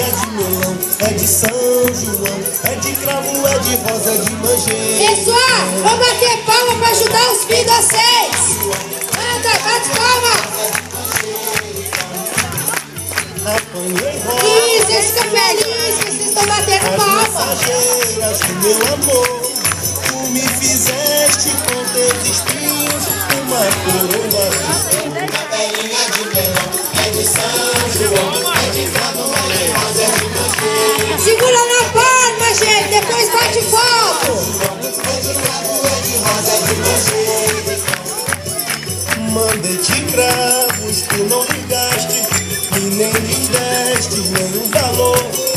é de melão, é de São João, é de cravo, é de rosa, é de manjeira. Pessoal, vamos bater palma pra ajudar os filhos de vocês. Anda, bate palma. Apanhei rosa. Isso, eles ficam felizes que vocês estão batendo palma. Mensageiras do meu amor, tu me fizeste com teus espinhos uma coroa de flor. A belinha de melão é de São João, é de cravo, é de rosa, é de manjeira. Segura na palma, gente, depois bate foto. É de cravo, é de rosa, é de manjeira. Mandei-te cravos, tu não ligaste, e nem lhes deste nenhum valor.